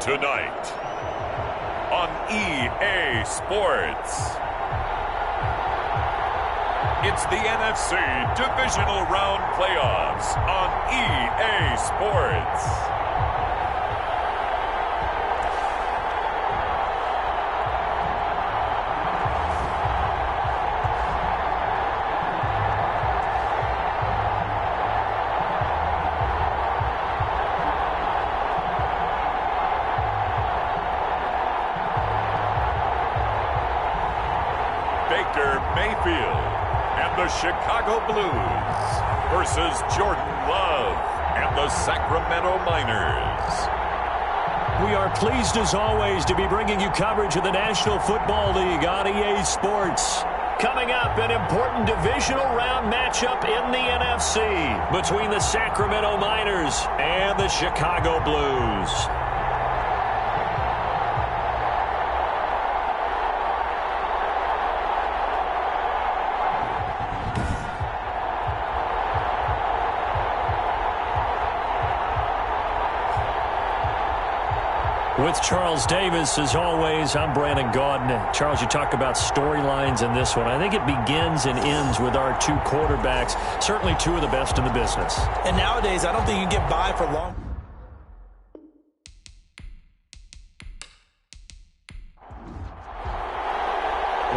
Tonight on EA Sports. It's the NFC Divisional Round Playoffs on EA Sports. Mayfield and the Chicago Blues versus Jordan Love and the Sacramento Miners. We are pleased as always to be bringing you coverage of the National Football League on EA Sports. Coming up, an important divisional round matchup in the NFC between the Sacramento Miners and the Chicago Blues. With Charles Davis, as always, I'm Brandon Gaudin. Charles, you talk about storylines in this one. I think it begins and ends with our two quarterbacks, certainly two of the best in the business. And nowadays, I don't think you can get by for long.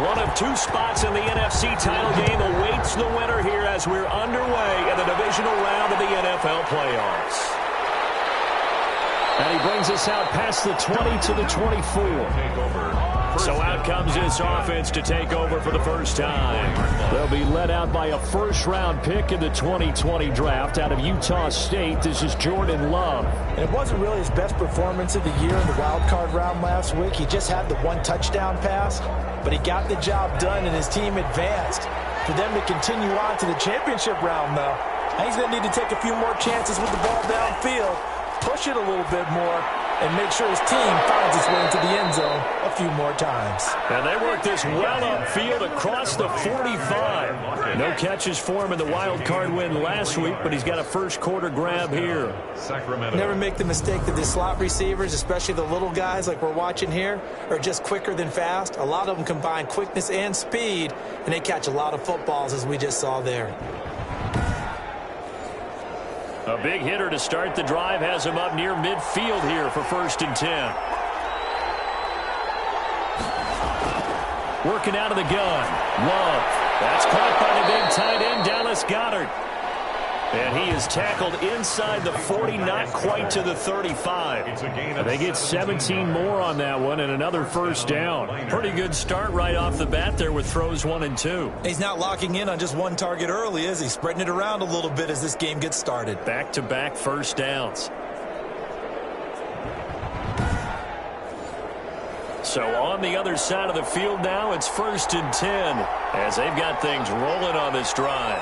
One of two spots in the NFC title game awaits the winner here as we're underway in the divisional round of the NFL playoffs. And he brings us out past the 20 to the 24. So out comes this offense to take over for the first time. They'll be led out by a first-round pick in the 2020 draft out of Utah State. This is Jordan Love. And it wasn't really his best performance of the year in the wild card round last week. He just had the one touchdown pass, but he got the job done and his team advanced. For them to continue on to the championship round, though, he's going to need to take a few more chances with the ball downfield, push it a little bit more, and make sure his team finds its way into the end zone a few more times. And they work this well upfield across the 45. No catches for him in the wild card win last week, but he's got a first quarter grab here. Sacramento. Never make the mistake that the slot receivers, especially the little guys like we're watching here, are just quicker than fast. A lot of them combine quickness and speed, and they catch a lot of footballs, as we just saw there. A big hitter to start the drive has him up near midfield here for 1st and 10. Working out of the gun. Love. That's caught by the big tight end, Dallas Goedert. And he is tackled inside the 40, not quite to the 35. They get 17 more on that one and another first down. Pretty good start right off the bat there with throws 1 and 2. He's not locking in on just one target early, is he? Spreading it around a little bit as this game gets started. Back-to-back first downs. So on the other side of the field now, it's 1st and 10 as they've got things rolling on this drive.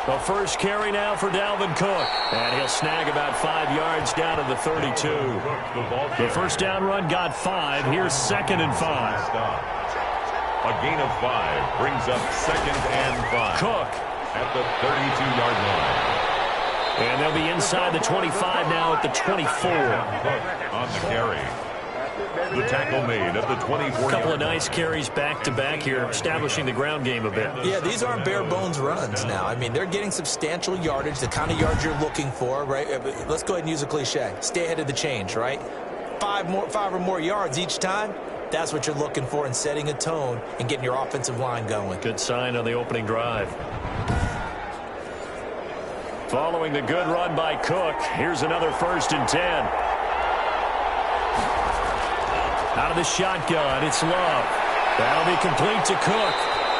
The first carry now for Dalvin Cook. And he'll snag about 5 yards down to the 32. The first down run got 5. Here's 2nd and 5. A gain of 5 brings up 2nd and 5. Cook at the 32-yard line. And they'll be inside the 25 now at the 24. Cook on the carry. The tackle made at the 24. A couple of nice carries back-to-back here, establishing the ground game a bit. Yeah, these aren't bare-bones runs now. I mean, they're getting substantial yardage, the kind of yards you're looking for, right? Let's go ahead and use a cliche. Stay ahead of the change, right? 5 or more yards each time. That's what you're looking for in setting a tone and getting your offensive line going. Good sign on the opening drive. Following the good run by Cook, here's another 1st and 10. Out of the shotgun, it's Love. That'll be complete to Cook.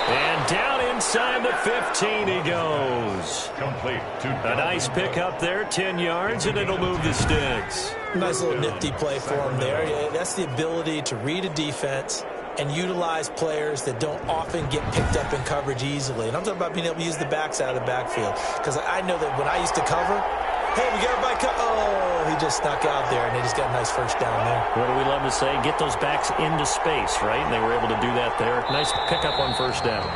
And down inside the 15 he goes. Complete. A nice pick up there, 10 yards, and it'll move the sticks. Nice little nifty play for him there. Yeah, that's the ability to read a defense and utilize players that don't often get picked up in coverage easily. And I'm talking about being able to use the backs out of the backfield. Because I know that when I used to cover, hey, we got everybody oh, he just snuck out there, and they just got a nice first down there. What do we love to say? Get those backs into space, right? And they were able to do that there. Nice pickup on first down.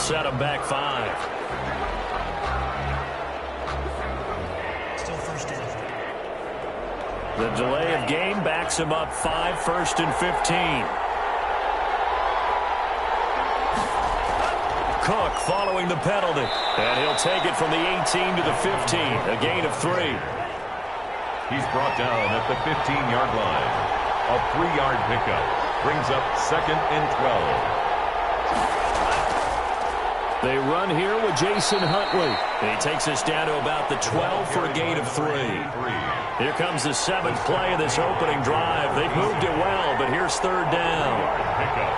set them back 5. Still first down. The delay of game backs him up 5, 1st and 15. Cook following the penalty. And he'll take it from the 18 to the 15. A gain of 3. He's brought down at the 15-yard line. A 3-yard pickup brings up 2nd and 12. They run here with Jason Huntley. And he takes us down to about the 12 for a gain of 3. Here comes the 7th play of this opening drive. They've moved it well, but here's 3rd down. Pickup.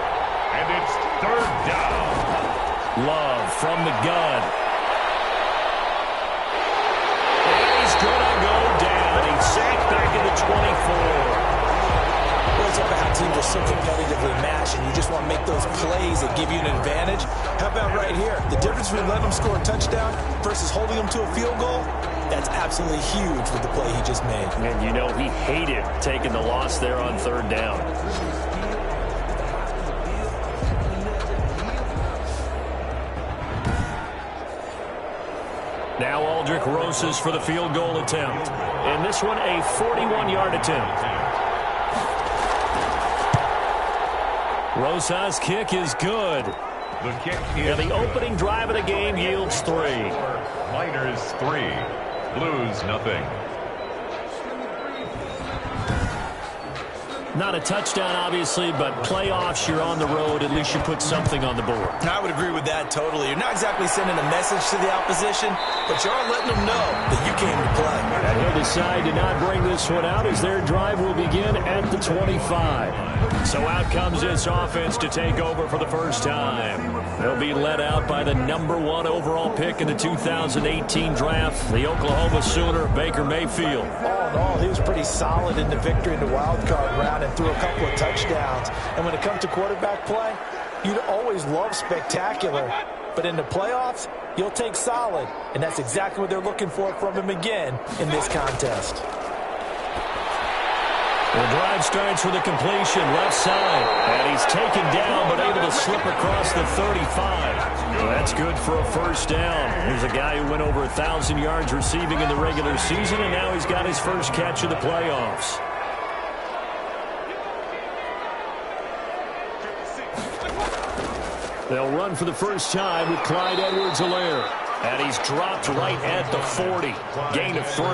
And it's 3rd down. Love from the gun. And he's going to go down. He's sacked back at the 24. Well, it's about how teams are so competitively matched, and you just want to make those plays that give you an advantage. How about right here? The difference between letting them score a touchdown versus holding them to a field goal, that's absolutely huge with the play he just made. And you know he hated taking the loss there on 3rd down. Now Aldrich Rosas for the field goal attempt. And this one a 41-yard attempt. Rosas' kick is good. The kick is and the opening drive of the game yields 3. Miners 3. Blues nothing. Not a touchdown, obviously, but playoffs, you're on the road. At least you put something on the board. I would agree with that totally. You're not exactly sending a message to the opposition, but you are letting them know that you came to play. And he'll decide to not bring this one out as their drive will begin at the 25. So out comes this offense to take over for the first time. They'll be led out by the #1 overall pick in the 2018 draft, the Oklahoma Sooner, Baker Mayfield. All in all, he was pretty solid in the victory in the wild card round and threw a couple of touchdowns. And when it comes to quarterback play, you'd always love spectacular. But in the playoffs, you'll take solid. And that's exactly what they're looking for from him again in this contest. The drive starts with a completion left side. And he's taken down but able to slip across the 35. Well, that's good for a first down. Here's a guy who went over 1,000 yards receiving in the regular season, and now he's got his first catch of the playoffs. They'll run for the first time with Clyde Edwards-Helaire. And he's dropped right at the 40. Gain of 3.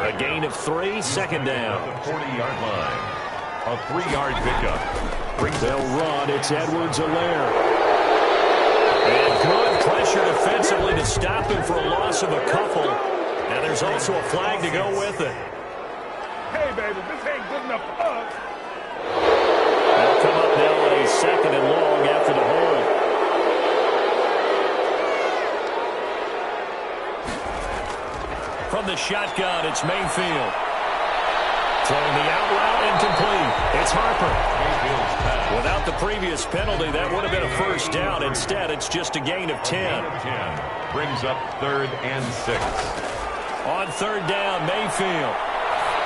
A gain of 3, 2nd down. The 40-yard line. A 3-yard pickup. They'll run. It's Edwards-Helaire. And good pressure defensively to stop him for a loss of a couple. And there's also a flag to go with it. Hey, baby, this ain't good enough for us. They'll come up now on a 2nd and long after the hold. From the shotgun, it's Mayfield. Throwing the out route incomplete. It's Harper. Without the previous penalty, that would have been a first down. Instead, it's just a gain of 10. Brings up 3rd and 6. On 3rd down, Mayfield.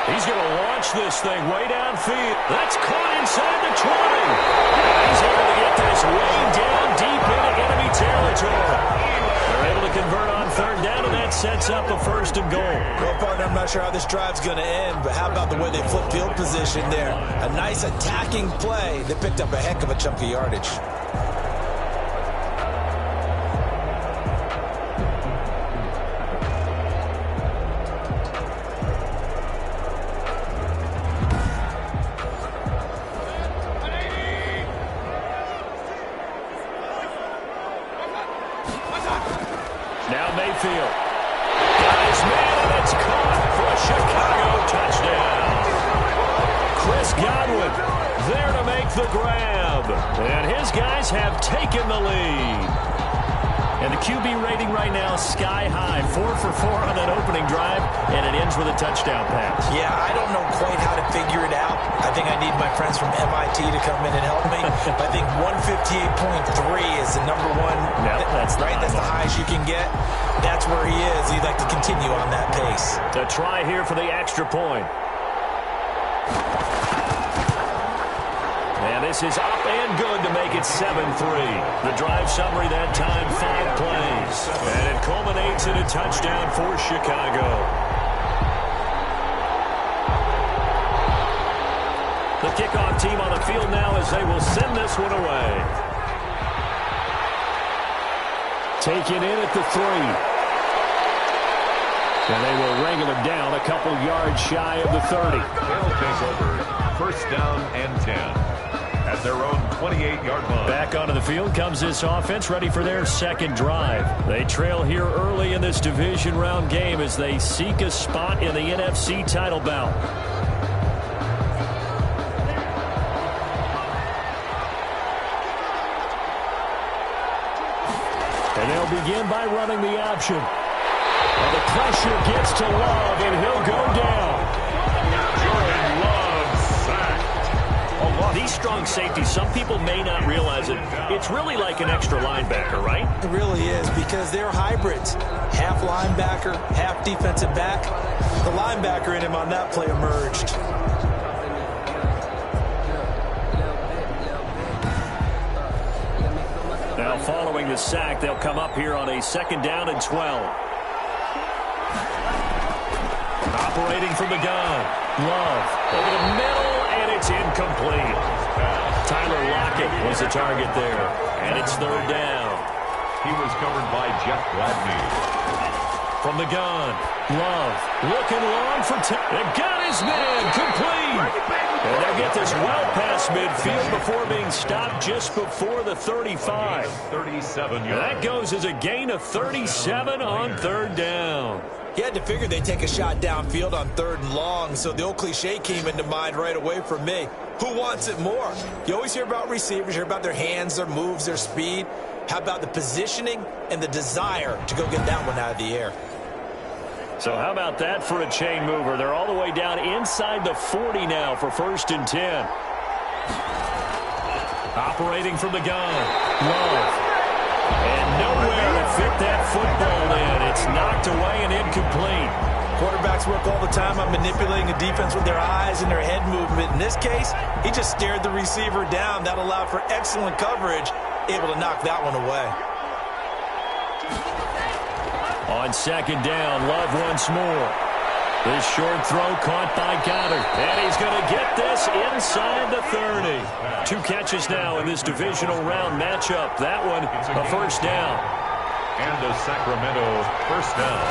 He's going to launch this thing way downfield. That's caught inside the 20. He's able to get this way down deep into enemy territory. They're able to convert on 3rd down, and that sets up a 1st and goal. Well, partner, I'm not sure how this drive's going to end, but how about the way they flip field position there? A nice attacking play. They picked up a heck of a chunk of yardage. Now Mayfield. Got his man, and it's caught for a Chicago touchdown. Chris Godwin there to make the grab. And his guys have taken the lead. And the QB rating right now sky high. 4 for 4 on that opening drive, and it ends with a touchdown pass. Yeah, I don't know quite how to figure it out. I think I need my friends from MIT to come in and help me. I think 158.3 is the #1. Yep, that's right. That's the highest you can get. That's where he is. He'd like to continue on that pace. A try here for the extra point. And this is up and good to make it 7-3. The drive summary that time, 5 plays. And it culminates in a touchdown for Chicago. The kickoff team on the field now as they will send this one away. Taken in at the 3. And they will wrangle him down a couple yards shy of the 30. They'll take over. First down and 10 at their own 28-yard line. Back onto the field comes this offense, ready for their second drive. They trail here early in this division round game as they seek a spot in the NFC title bout. And they'll begin by running the option. And the pressure gets to Love, and he'll go down. Jordan Love sacked. These strong safeties, some people may not realize it. It's really like an extra linebacker, right? It really is, because they're hybrids. Half linebacker, half defensive back. The linebacker in him on that play emerged. Now following the sack, they'll come up here on a 2nd down and 12. Operating from the gun. Love over the middle, and it's incomplete. Tyler Lockett was the target there, and it's 3rd down. He was covered by Jeff Gladney. From the gun, Love looking long for and got his man complete. And they'll get this well past midfield before being stopped just before the 35. 37 yards. That goes as a gain of 37 on 3rd down. You had to figure they'd take a shot downfield on 3rd and long, so the old cliche came into mind right away for me. Who wants it more? You always hear about receivers, hear about their hands, their moves, their speed. How about the positioning and the desire to go get that one out of the air? So how about that for a chain mover? They're all the way down inside the 40 now for 1st and 10. Operating from the gun. Love. And nowhere to fit that football in. It's knocked away and incomplete. Quarterbacks work all the time on manipulating the defense with their eyes and their head movement. In this case, he just stared the receiver down. That allowed for excellent coverage, able to knock that one away. On 2nd down, Love once more. This short throw caught by Goddard. And he's going to get this inside the 30. 2 catches now in this divisional round matchup. That one, a 1st down. And a Sacramento 1st down.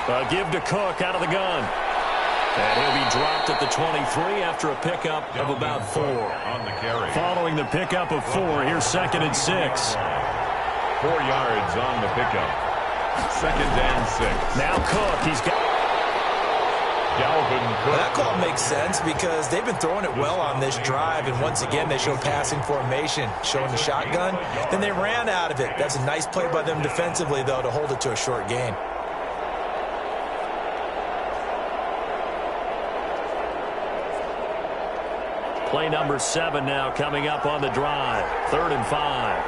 A give to Cook out of the gun. And he'll be dropped at the 23 after a pickup of about 4. On the carry. Following the pickup of 4, here's 2nd and 6. 4 yards on the pickup. 2nd and 6. Now Cook, he's got... Dalvin Cook. That call makes sense because they've been throwing it well on this drive, and once again they show passing formation, showing the shotgun. Then they ran out of it. That's a nice play by them defensively, though, to hold it to a short gain. Play number 7 now coming up on the drive. 3rd and 5.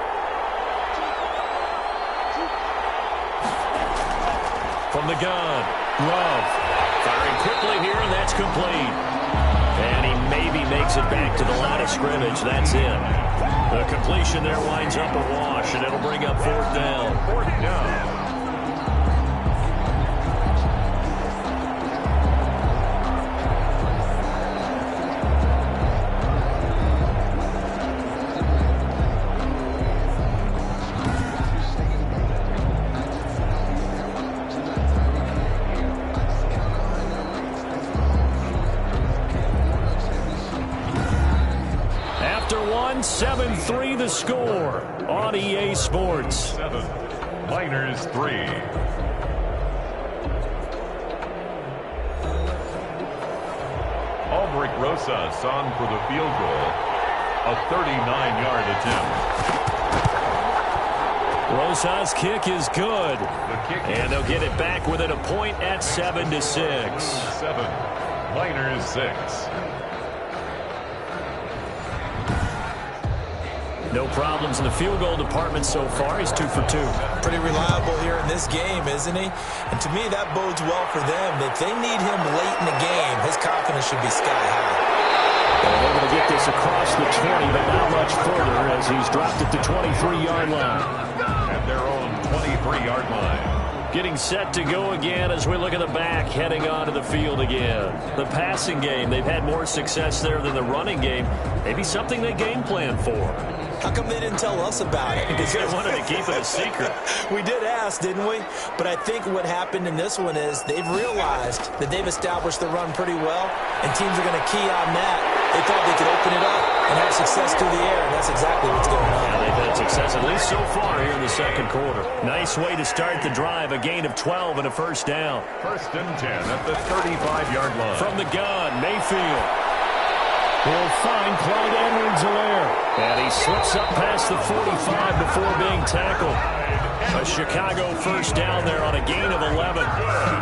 From the gun, Love. Firing quickly here, and that's complete. And he maybe makes it back to the line of scrimmage. That's it. The completion there winds up a wash, and it'll bring up 4th down. 4th down. After 7-3 the score on EA Sports. 7, Miners 3. Albrecht Rosas on for the field goal. A 39-yard attempt. Rosas' kick is good. And they'll get it back within a point at 7-6. 7, Miners 6. No problems in the field goal department so far. He's 2 for 2. Pretty reliable here in this game, isn't he? And to me, that bodes well for them. If they need him late in the game, his confidence should be sky high. And able to get this across the 20, but not much further as he's dropped at the 23-yard line. At their own 23-yard line. Getting set to go again as we look at the back heading onto the field again. The passing game, they've had more success there than the running game. Maybe something they game plan for. How come they didn't tell us about it? Because they wanted to keep it a secret. We did ask, didn't we? But I think what happened in this one is they've realized that they've established the run pretty well, and teams are going to key on that. They thought they could open it up and have success through the air, and that's exactly what's going on. Yeah, they've had success at least so far here in the second quarter. Nice way to start the drive, a gain of 12 and a first down. First and 10 at the 35-yard line. From the gun, Mayfield. He'll find Clyde Edwards-Helaire. And he slips up past the 45 before being tackled. A Chicago first down there on a gain of 11.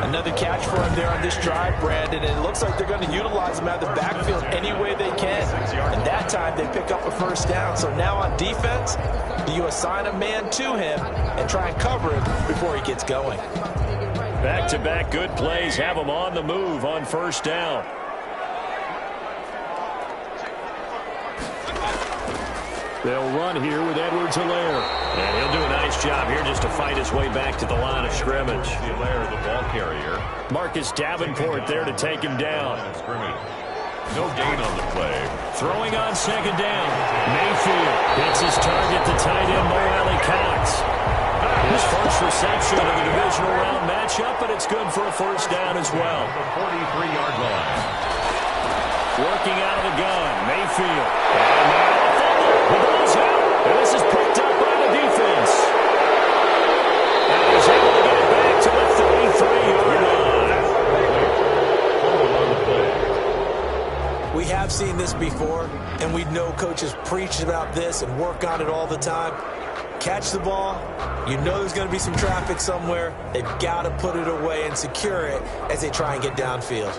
Another catch for him there on this drive, Brandon, and it looks like they're going to utilize him out of the backfield any way they can. And that time they pick up a first down. So now on defense, you assign a man to him and try and cover him before he gets going. Back-to-back good plays have him on the move on first down. They'll run here with Edwards-Helaire. And he'll do a nice job here just to fight his way back to the line of scrimmage. Helaire, the ball carrier. Marcus Davenport there to take him down. No gain on the play. Throwing on second down. Mayfield hits his target, the tight end, Mo Alley-Cox. His first reception of the divisional round matchup, but it's good for a first down as well. The 43-yard line. Working out of the gun, Mayfield. And now the ball's out, and this is picked up by the defense. And he's able to get it back to the 33-yard line. We have seen this before, and we know coaches preach about this and work on it all the time. Catch the ball. You know there's going to be some traffic somewhere. They've got to put it away and secure it as they try and get downfield.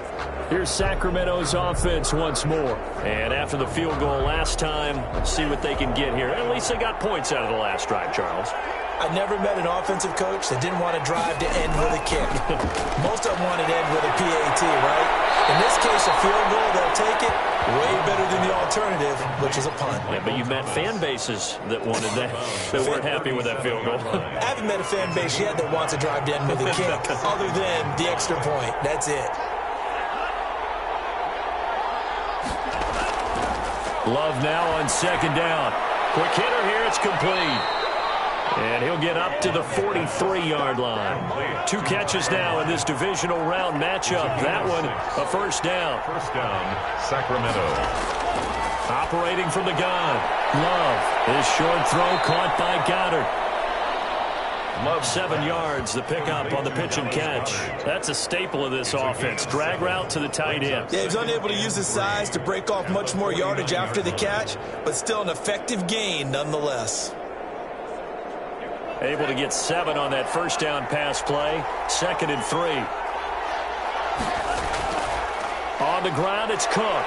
Here's Sacramento's offense once more. And after the field goal last time, see what they can get here. At least they got points out of the last drive, Charles. I never met an offensive coach that didn't want to drive to end with a kick. Most of them wanted to end with a PAT, right? In this case, a field goal, they'll take it. Way better than the alternative, which is a punt. Yeah, but you've met fan bases that wanted that, that weren't happy with that field goal. I haven't met a fan base yet that wants to drive to end with a kick, other than the extra point. That's it. Love now on second down. Quick hitter here, it's complete. And he'll get up to the 43-yard line. 2 catches now in this divisional round matchup. That one, a first down. First down, Sacramento. Operating from the gun. Love. His short throw caught by Goddard. Love 7 yards, the pickup on the pitch and catch. That's a staple of this offense. Drag route to the tight end. Yeah, he's unable to use his size to break off much more yardage after the catch, but still an effective gain nonetheless. Able to get 7 on that first down pass play. 2nd and 3. On the ground, it's Cook.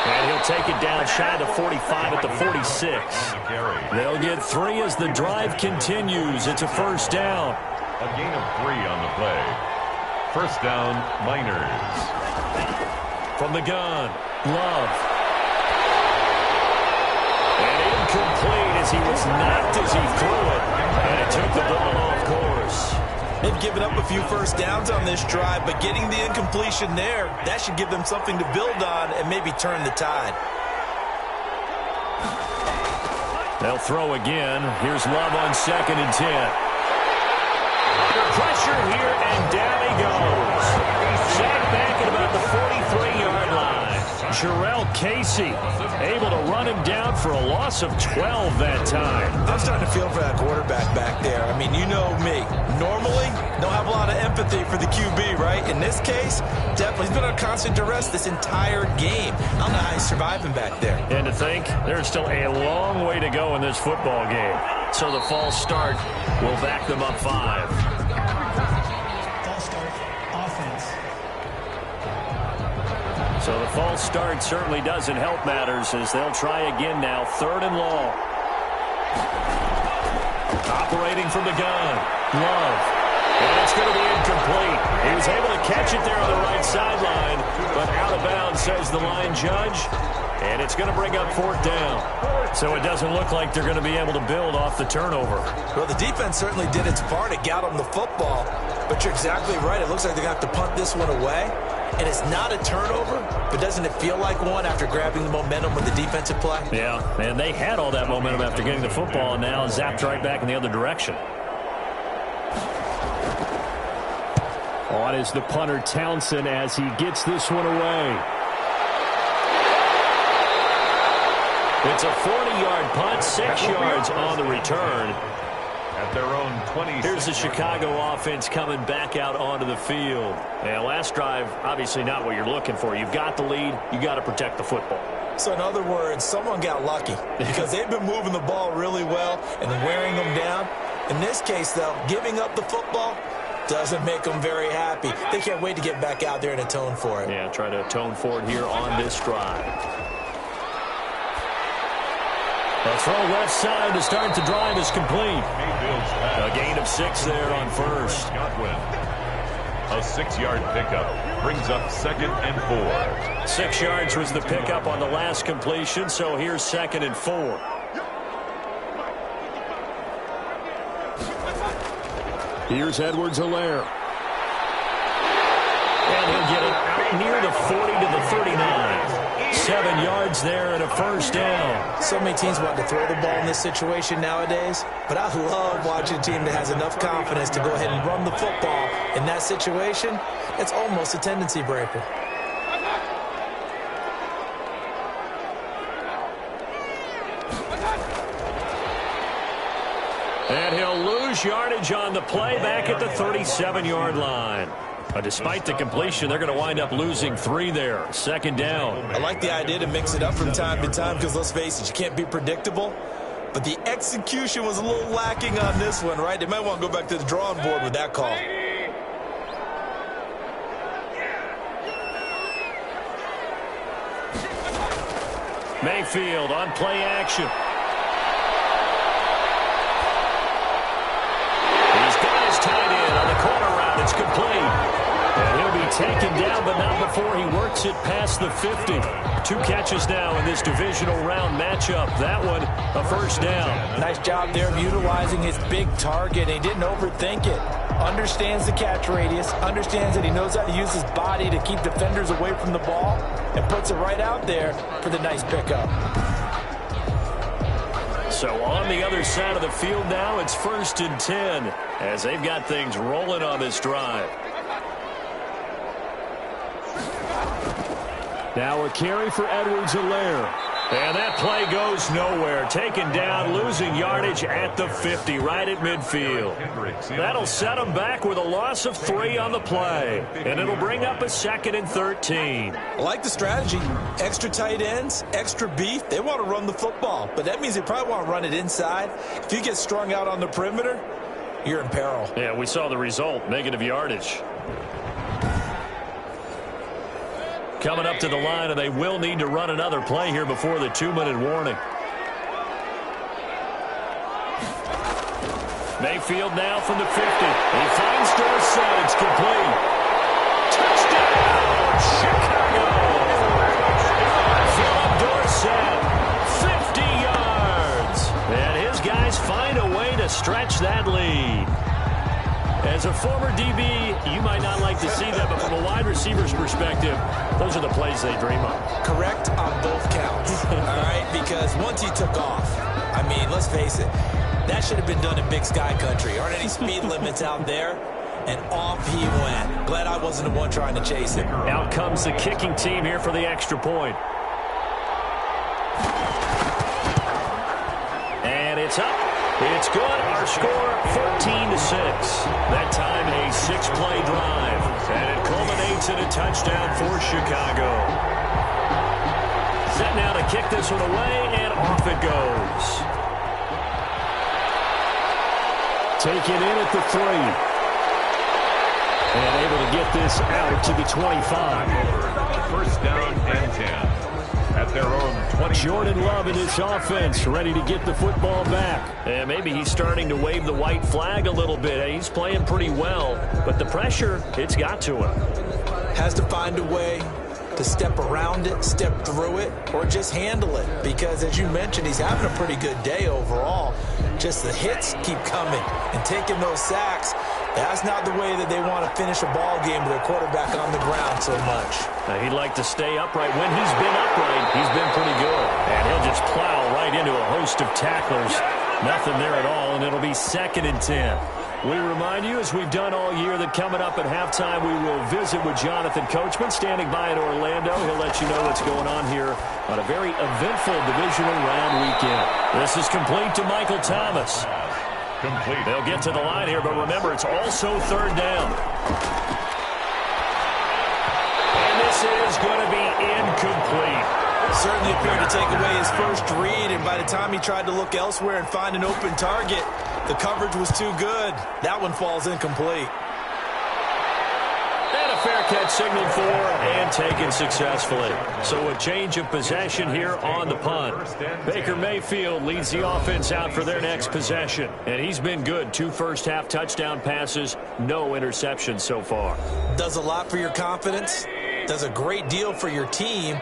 And he'll take it down shy of the 45 at the 46. They'll get 3 as the drive continues. It's a first down. A gain of 3 on the play. First down, Miners. From the gun, Love. And incomplete as he was knocked as he threw it. And it took the ball off course. They've given up a few first downs on this drive, but getting the incompletion there, that should give them something to build on and maybe turn the tide. They'll throw again. Here's Love on 2nd and 10. Under pressure here, and down he goes. Sacked back at about the 43-yard line. Jarrell Casey able to run him down for a loss of 12 that time. I'm starting to feel for that quarterback back there. I mean, you know me. Normally, don't have a lot of empathy for the QB, right? In this case, definitely. He's been on constant duress this entire game. I don't know how he's surviving back there. And to think, there's still a long way to go in this football game. So the false start will back them up 5. False start, offense. So the false start certainly doesn't help matters as they'll try again now. 3rd and long. Operating from the gun. Love. And it's going to be incomplete. He was able to catch it there on the right sideline, but out of bounds, says the line judge. And it's going to bring up 4th down. So it doesn't look like they're going to be able to build off the turnover. Well, the defense certainly did its part. It got them the football. But you're exactly right. It looks like they're going to have to punt this one away. And it's not a turnover, but doesn't it feel like one after grabbing the momentum with the defensive play? Yeah, and they had all that momentum after getting the football, and now zapped right back in the other direction. On is the punter, Townsend, as he gets this one away. It's a 40-yard punt, 6 yards on the return. At their own 20. Here's the Chicago offense coming back out onto the field. Yeah, last drive, obviously not what you're looking for. You've got the lead. You got to protect the football. So in other words, someone got lucky because they've been moving the ball really well and wearing them down. In this case, though, giving up the football doesn't make them very happy. They can't wait to get back out there and atone for it. Yeah, try to atone for it here on this drive. A throw left side to start the drive is complete. A gain of 6 there on first. A 6-yard pickup brings up 2nd and 4. 6 yards was the pickup on the last completion, so here's 2nd and 4. Here's Edwards-Helaire. And he'll get it out near the 40 to the 39. 7 yards there and a first down. So many teams want to throw the ball in this situation nowadays, but I love watching a team that has enough confidence to go ahead and run the football in that situation. It's almost a tendency breaker. And he'll lose yardage on the play back at the 37-yard line. Despite the completion, they're going to wind up losing 3 there. 2nd down. I like the idea to mix it up from time to time because, let's face it, you can't be predictable. But the execution was a little lacking on this one, right? They might want to go back to the drawing board with that call. Mayfield on play action. He's got his tight end on the corner route. It's complete. And he'll be taken down, but not before he works it past the 50. 2 catches now in this divisional round matchup. That one, a first down. Nice job there of utilizing his big target. He didn't overthink it. Understands the catch radius. Understands that he knows how to use his body to keep defenders away from the ball. And puts it right out there for the nice pickup. So on the other side of the field now, it's 1st and 10 as they've got things rolling on this drive. Now a carry for Edwards-Helaire. And that play goes nowhere. Taken down, losing yardage at the 50, right at midfield. That'll set them back with a loss of 3 on the play. And it'll bring up a 2nd and 13. I like the strategy. Extra tight ends, extra beef. They want to run the football. But that means they probably want to run it inside. If you get strung out on the perimeter, you're in peril. Yeah, we saw the result. Negative yardage. Coming up to the line, and they will need to run another play here before the 2-minute warning. Mayfield now from the 50. He finds Dorsett. It's complete. Touchdown, Chicago. Philip Dorsett, 50 yards. And his guys find a way to stretch that lead. As a former DB, you might not like to see that, but from a wide receiver's perspective, those are the plays they dream of. Correct on both counts, all right? Because once he took off, I mean, let's face it, that should have been done in Big Sky Country. Aren't any speed limits out there? And off he went. Glad I wasn't the one trying to chase him. Out comes the kicking team here for the extra point. And it's up. It's good. Our score, 14-6. That time, a 6-play drive. And it culminates in a touchdown for Chicago. Set now to kick this one away, and off it goes. Taken in at the 3. And able to get this out to the 25. First down and 10. at their own 20. Jordan Love in his offense, ready to get the football back. And maybe he's starting to wave the white flag a little bit. He's playing pretty well, but the pressure, it's got to him. Has to find a way to step around it, step through it, or just handle it. Because, as you mentioned, he's having a pretty good day overall. Just the hits keep coming and taking those sacks. That's not the way that they want to finish a ball game with their quarterback on the ground so much. He'd like to stay upright. When he's been upright, he's been pretty good. And he'll just plow right into a host of tacklers. Nothing there at all, and it'll be 2nd and 10. We remind you, as we've done all year, that coming up at halftime, we will visit with Jonathan Coachman, standing by in Orlando. He'll let you know what's going on here on a very eventful divisional round weekend. This is complete to Michael Thomas. Complete. They'll get to the line here, but remember, it's also 3rd down. And this is going to be incomplete. Certainly appeared to take away his first read, and by the time he tried to look elsewhere and find an open target, the coverage was too good. That one falls incomplete. And a fair catch signaled for and taken successfully. So a change of possession here on the punt. Baker Mayfield leads the offense out for their next possession. And he's been good. 2 first-half touchdown passes, no interceptions so far. Does a lot for your confidence. Does a great deal for your team.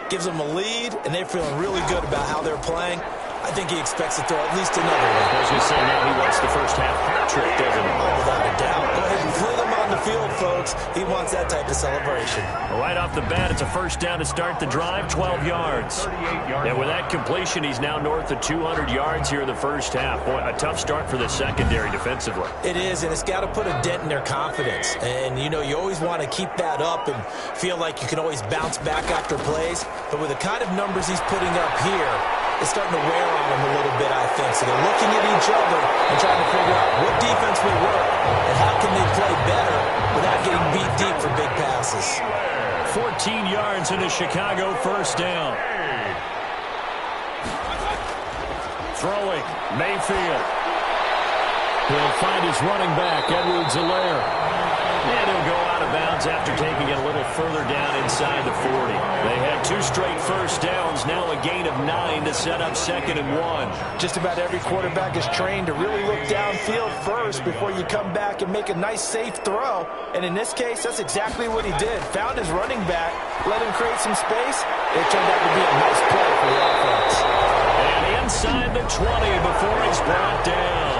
Gives them a lead, and they're feeling really good about how they're playing. I think he expects to throw at least another one. I was going to say, now he wants the first-half hat trick, doesn't he? Oh, without a doubt. Go ahead and fling him on the field, folks. He wants that type of celebration. Well, right off the bat, it's a first down to start the drive, 12 yards. And with that completion, he's now north of 200 yards here in the first half. Boy, a tough start for the secondary defensively. It is, and it's got to put a dent in their confidence. And, you know, you always want to keep that up and feel like you can always bounce back after plays. But with the kind of numbers he's putting up here, it's starting to wear on them a little bit, I think. So they're looking at each other and trying to figure out what defense will work and how can they play better without getting beat deep for big passes. 14 yards in a Chicago first down. Throwing, Mayfield. He'll find his running back, Edwards-Helaire. And he'll go out of bounds after taking it a little further down inside the 40. They had 2 straight first downs, now a gain of 9 to set up 2nd and 1. Just about every quarterback is trained to really look downfield first before you come back and make a nice, safe throw. And in this case, that's exactly what he did. Found his running back, let him create some space. It turned out to be a nice play for the offense. And inside the 20 before he's brought down.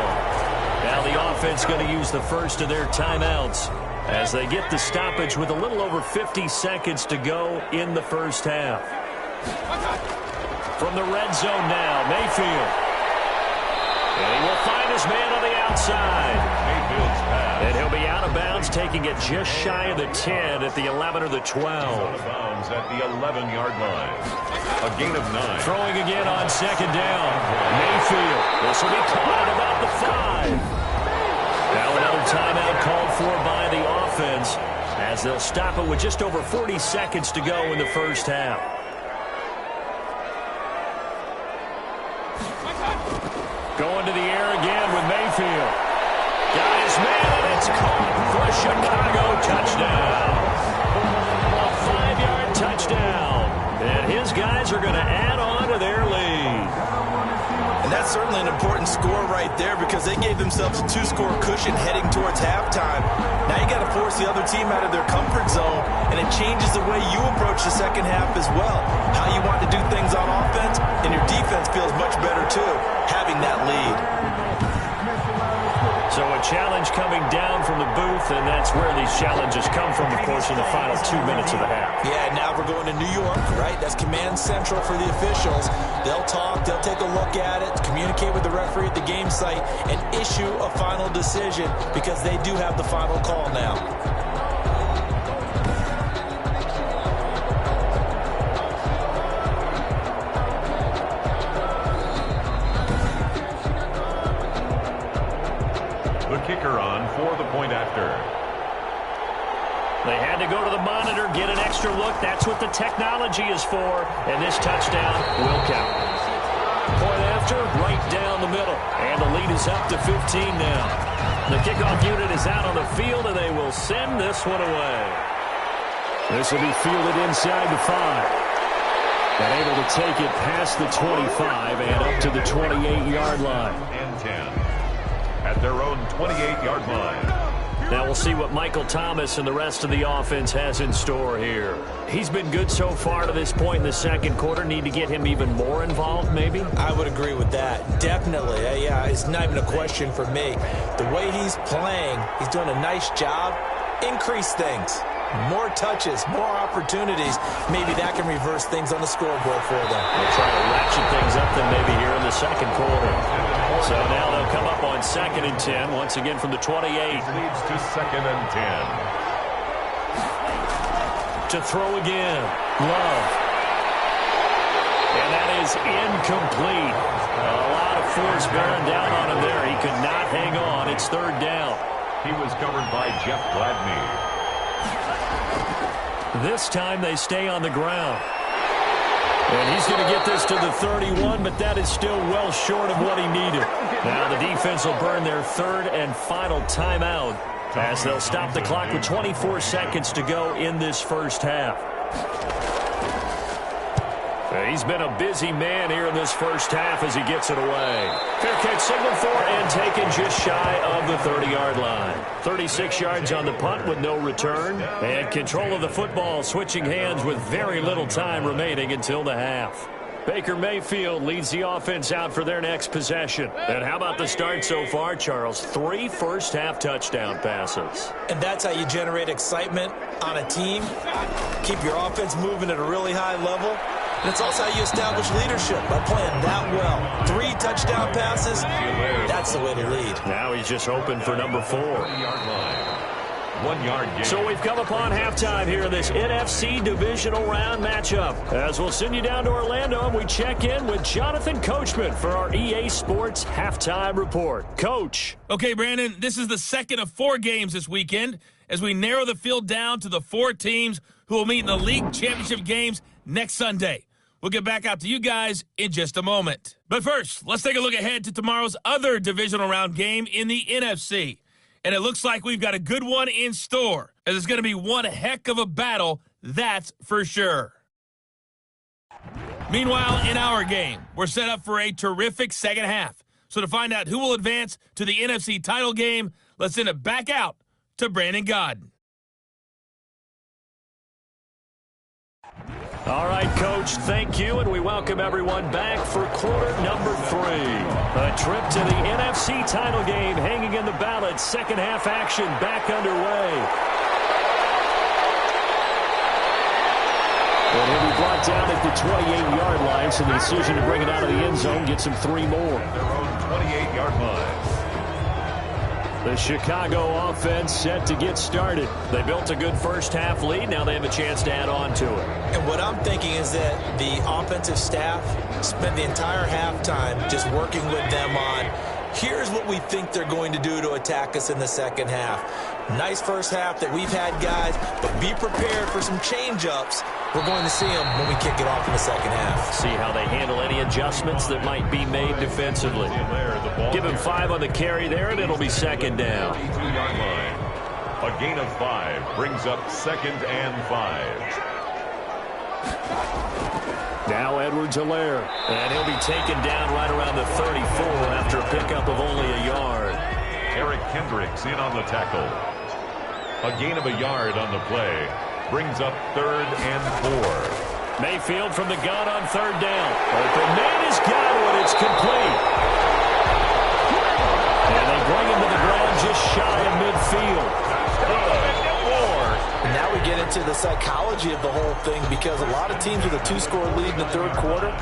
Now the offense going to use the first of their timeouts as they get the stoppage with a little over 50 seconds to go in the first half. From the red zone now, Mayfield. And he will find his man on the outside. Mayfield's pass. And he'll be out of bounds, taking it just shy of the 10 at the 11 or the 12. Out of bounds at the 11-yard line. A gain of 9. Throwing again on 2nd down. Mayfield. This will be caught at about the 5. Now another timeout called for by the offense as they'll stop it with just over 40 seconds to go in the first half. Going to the air again with Mayfield. Got his man, and it's caught for a Chicago touchdown. A 5-yard touchdown. And his guys are going to add on to their lead. And that's certainly an important score right there because they gave themselves a 2-score cushion heading towards halftime. Now you got to force the other team out of their comfort zone, and it changes the way you approach the second half as well. How you want to do things on offense, and your defense feels much better too, having that lead. So a challenge coming down from the booth, and that's where these challenges come from, of course, in the final 2 minutes of the half. Yeah, now we're going to New York, right? That's command central for the officials. They'll talk, they'll take a look at it, communicate with the referee at the game site, and issue a final decision because they do have the final call now. Kicker on for the point after. They had to go to the monitor, get an extra look. That's what the technology is for. And this touchdown will count. Point after, right down the middle. And the lead is up to 15 now. The kickoff unit is out on the field, and they will send this one away. This will be fielded inside the 5. And able to take it past the 25 and up to the 28-yard line. And 10 at their own 28-yard line. Now we'll see what Michael Thomas and the rest of the offense has in store here. He's been good so far to this point in the second quarter. Need to get him even more involved, maybe? I would agree with that. Definitely. Yeah, it's not even a question for me. The way he's playing, he's doing a nice job. Increase things. More touches, more opportunities. Maybe that can reverse things on the scoreboard for them. They'll try to ratchet things up then maybe here in the second quarter. So now they'll come up on 2nd and 10, once again from the 28. Leads to 2nd and 10. To throw again. Love. And that is incomplete. A lot of force bearing down on him there. He could not hang on. It's 3rd down. He was covered by Jeff Gladney. This time they stay on the ground. And he's going to get this to the 31, but that is still well short of what he needed. Now the defense will burn their 3rd and final timeout as they'll stop the clock with 24 seconds to go in this first half. He's been a busy man here in this first half as he gets it away. Fair catch signaled for and taken just shy of the 30-yard line. 36 yards on the punt with no return. And control of the football switching hands with very little time remaining until the half. Baker Mayfield leads the offense out for their next possession. And how about the start so far, Charles? 3 first-half touchdown passes. And that's how you generate excitement on a team. Keep your offense moving at a really high level. And it's also how you establish leadership, by playing that well. 3 touchdown passes, that's the way to lead. Now he's just hoping for number 4. 1 yard gain. So we've come upon halftime here in this NFC Divisional Round matchup. As we'll send you down to Orlando and we check in with Jonathan Coachman for our EA Sports Halftime Report. Coach. Okay, Brandon, this is the second of 4 games this weekend as we narrow the field down to the 4 teams who will meet in the league championship games next Sunday. We'll get back out to you guys in just a moment. But first, let's take a look ahead to tomorrow's other divisional round game in the NFC. And it looks like we've got a good one in store, as it's going to be one heck of a battle, that's for sure. Meanwhile, in our game, we're set up for a terrific second half. So to find out who will advance to the NFC title game, let's send it back out to Brandon Godden. All right, Coach, thank you, and we welcome everyone back for quarter number 3. A trip to the NFC title game hanging in the balance. Second half action back underway. And he'll be brought down at the 28-yard line, so the decision to bring it out of the end zone gets him 3 more. Their own 28-yard line. The Chicago offense set to get started. They built a good first half lead. Now they have a chance to add on to it. And what I'm thinking is that the offensive staff spent the entire halftime just working with them on, here's what we think they're going to do to attack us in the second half. Nice first half that we've had, guys, but be prepared for some change-ups. We're going to see them when we kick it off in the second half. See how they handle any adjustments that might be made defensively. Give him 5 on the carry there, and it'll be second down. 2-yard line. A gain of 5 brings up 2nd and 5. Now Edwards-Helaire, and he'll be taken down right around the 34 after a pickup of only a yard. Eric Kendricks in on the tackle. A gain of a yard on the play brings up 3rd and 4. Mayfield from the gun on 3rd down. Open man has got one. It's complete. And they bring him to the ground just shy of midfield. And now we get into the psychology of the whole thing, because a lot of teams with a 2-score lead in the 3rd quarter,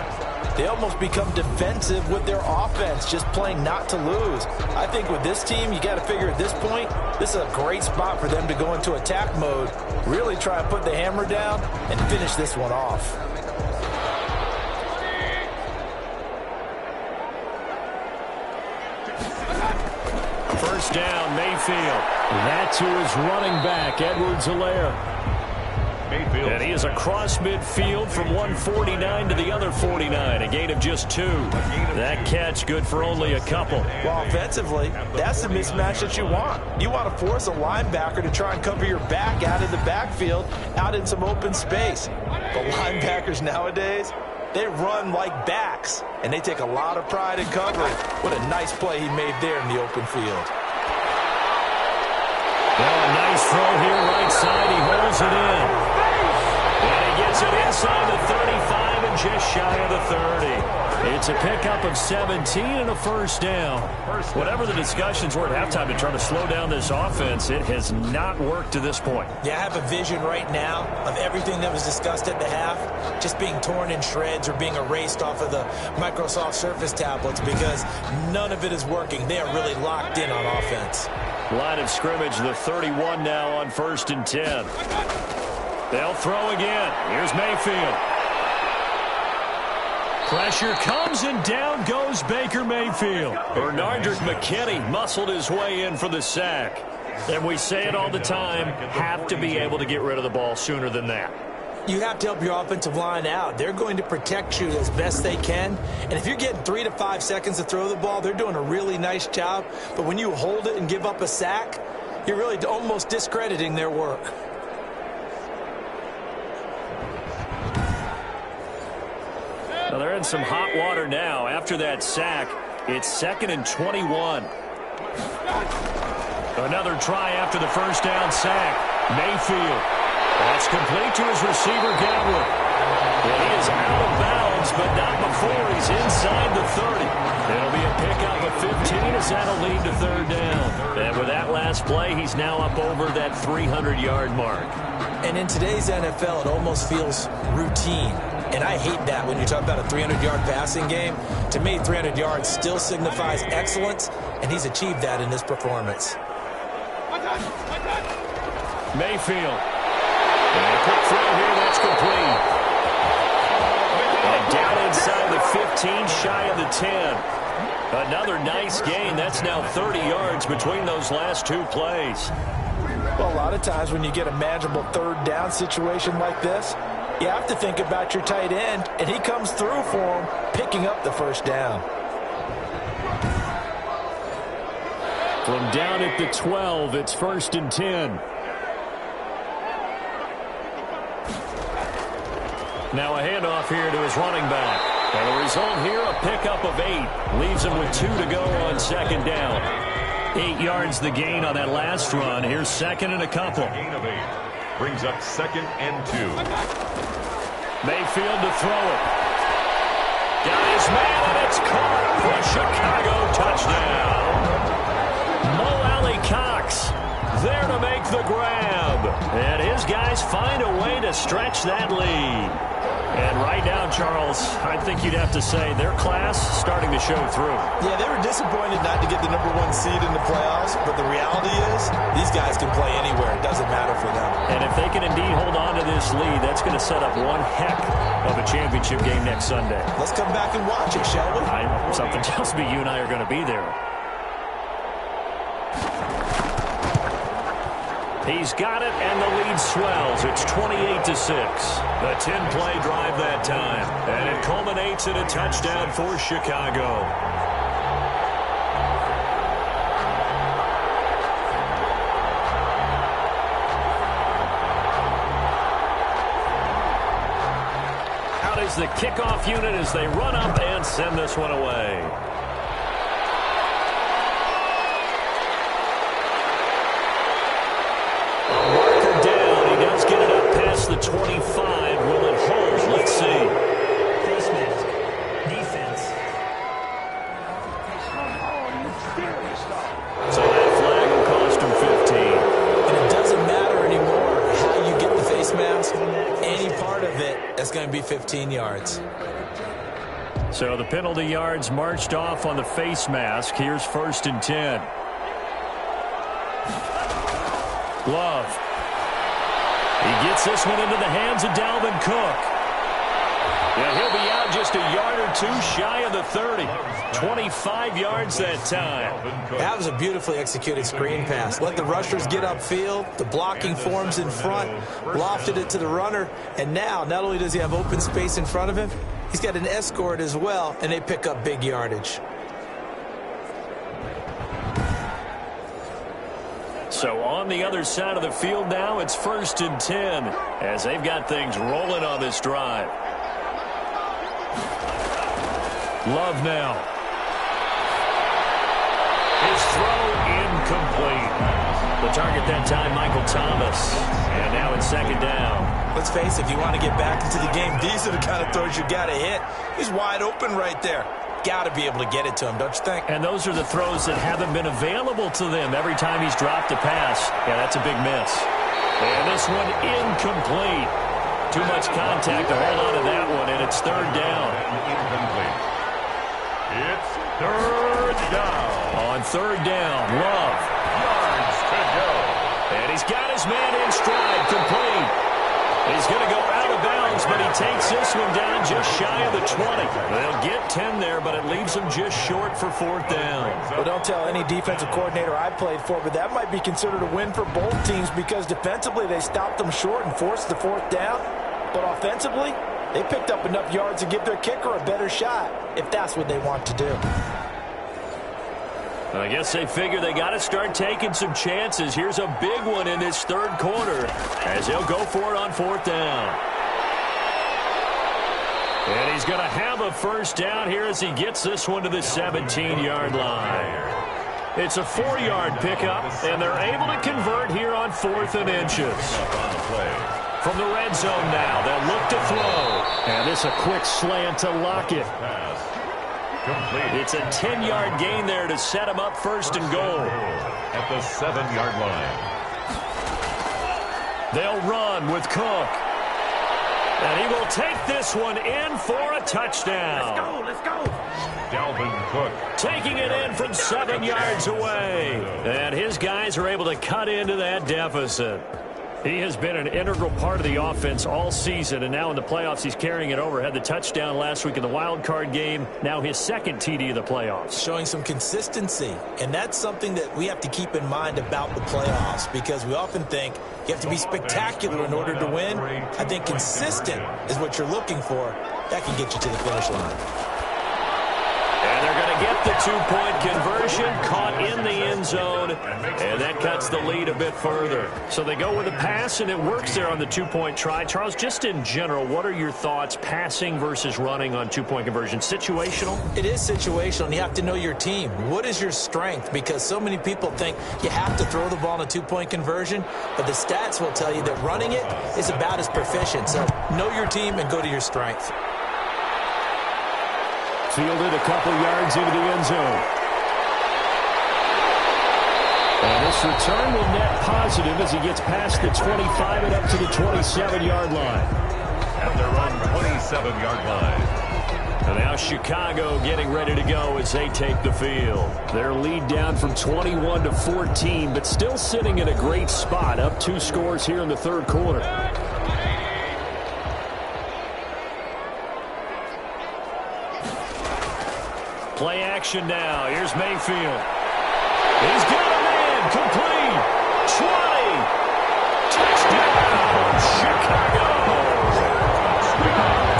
they almost become defensive with their offense, just playing not to lose. I think with this team, you got to figure at this point, this is a great spot for them to go into attack mode, really try to put the hammer down and finish this one off. First down, Mayfield. That to his running back, Edwards-Helaire. Mayfield. And he is across midfield from one 49 to the other 49. A gain of just 2. That catch good for only a couple. Well, offensively, that's the mismatch that you want. You want to force a linebacker to try and cover your back out of the backfield, out in some open space. But linebackers nowadays, They run like backs, and they take a lot of pride in covering. What a nice play he made there in the open field. Well, a nice throw here right side. He holds it in. And he gets it inside the 35 and just shy of the 30. It's a pickup of 17 and a first down. Whatever the discussions were at halftime to try to slow down this offense, it has not worked to this point. Yeah, I have a vision right now of everything that was discussed at the half just being torn in shreds or being erased off of the Microsoft Surface tablets because none of it is working. They are really locked in on offense. Line of scrimmage, the 31 now on 1st and 10. They'll throw again. Here's Mayfield. Pressure comes and down goes Baker Mayfield. Bernardrick McKinney muscled his way in for the sack. And we say it all the time, have to be able to get rid of the ball sooner than that. You have to help your offensive line out. They're going to protect you as best they can. And if you're getting 3 to 5 seconds to throw the ball, they're doing a really nice job. But when you hold it and give up a sack, you're really almost discrediting their work. Well, they're in some hot water now. After that sack, it's 2nd and 21. Another try after the first down sack. Mayfield. That's complete to his receiver, Gadwin. Well, he is out of bounds, but not before he's inside the 30. It'll be a pickup of 15 as that'll lead to 3rd down. And with that last play, he's now up over that 300-yard mark. And in today's NFL, it almost feels routine. And I hate that when you talk about a 300-yard passing game. To me, 300 yards still signifies excellence, and he's achieved that in this performance. Mayfield. And a quick throw here, that's complete. And down inside the 15, shy of the 10. Another nice gain. That's now 30 yards between those last 2 plays. Well, a lot of times when you get a manageable 3rd down situation like this, you have to think about your tight end, and he comes through for him, picking up the 1st down. From down at the 12, it's 1st and 10. Now a handoff here to his running back. And the result here, a pickup of 8. Leaves him with 2 to go on 2nd down. 8 yards the gain on that last run. Here's 2nd and a couple. Gain of 8. Brings up 2nd and 2. Mayfield to throw it. Got his man, and it's caught for Chicago touchdown. Mo Alley Cox there to make the grab. And his guys find a way to stretch that lead. And right now, Charles, I think you'd have to say their class starting to show through. Yeah, they were disappointed not to get the #1 seed in the playoffs, but the reality is these guys can play anywhere. It doesn't matter for them. And if they can indeed hold on to this lead, that's going to set up one heck of a championship game next Sunday. Let's come back and watch it, shall we? Something tells me you and I are going to be there. He's got it, and the lead swells. It's 28-6. A 10-play drive that time. And it culminates in a touchdown for Chicago. Out is the kickoff unit as they run up and send this one away. The 25. Will it hold? Let's see. Face mask. Defense. So that flag will cost him 15. And it doesn't matter anymore how you get the face mask. Any part of it, that's going to be 15 yards. So the penalty yards marched off on the face mask. Here's 1st and 10. Love. He gets this one into the hands of Dalvin Cook. Yeah, he'll be out just a yard or 2 shy of the 30. 25 yards that time. That was a beautifully executed screen pass. Let the rushers get upfield. The blocking forms in front. Lofted it to the runner. And now, not only does he have open space in front of him, he's got an escort as well, and they pick up big yardage. So on the other side of the field now, it's 1st and 10 as they've got things rolling on this drive. Love now. His throw incomplete. The target that time, Michael Thomas. And now it's second down. Let's face it, if you want to get back into the game, these are the kind of throws you got to hit. He's wide open right there. Got to be able to get it to him, don't you think? And those are the throws that haven't been available to them every time he's dropped a pass. Yeah, that's a big miss. And this one incomplete. Too much contact to hold on to that one, and it's third down. Incomplete. It's third down. On third down, Love. Yards to go. And he's got his man in stride, complete. He's going to go out of bounds, but he takes this one down just shy of the 20. They'll get 10 there, but it leaves them just short for fourth down. Well, don't tell any defensive coordinator I played for, but that might be considered a win for both teams because defensively they stopped them short and forced the fourth down. But offensively, they picked up enough yards to give their kicker a better shot, if that's what they want to do. I guess they figure they got to start taking some chances. Here's a big one in this third quarter as he'll go for it on fourth down. And he's going to have a first down here as he gets this one to the 17-yard line. It's a 4-yard pickup, and they're able to convert here on 4th and inches. From the red zone now, they'll look to throw. And this a quick slant to Lockett. Complete. It's a 10-yard gain there to set him up first and goal. At the 7-yard line. They'll run with Cook. And he will take this one in for a touchdown. Let's go. Dalvin Cook. Taking it in from 7 yards away. And his guys are able to cut into that deficit. He has been an integral part of the offense all season, and now in the playoffs he's carrying it over. Had the touchdown last week in the wild card game. Now his second TD of the playoffs. Showing some consistency, and that's something that we have to keep in mind about the playoffs because we often think you have to be spectacular in order to win. I think consistent is what you're looking for. That can get you to the finish line. And they're going to get the two-point conversion, caught in the end zone, and that cuts the lead a bit further. So they go with a pass, and it works there on the two-point try. Charles, just in general, what are your thoughts passing versus running on two-point conversion? Situational? It is situational, and you have to know your team. What is your strength? Because so many people think you have to throw the ball in a two-point conversion, but the stats will tell you that running it is about as proficient. So know your team and go to your strength. Fielded a couple yards into the end zone. And this return will net positive as he gets past the 25 and up to the 27-yard line. At their own 27-yard line. And now Chicago getting ready to go as they take the field. Their lead down from 21 to 14, but still sitting in a great spot. Up 2 scores here in the third quarter. Play action now. Here's Mayfield. He's got a man. Complete. 20. Touchdown. Chicago.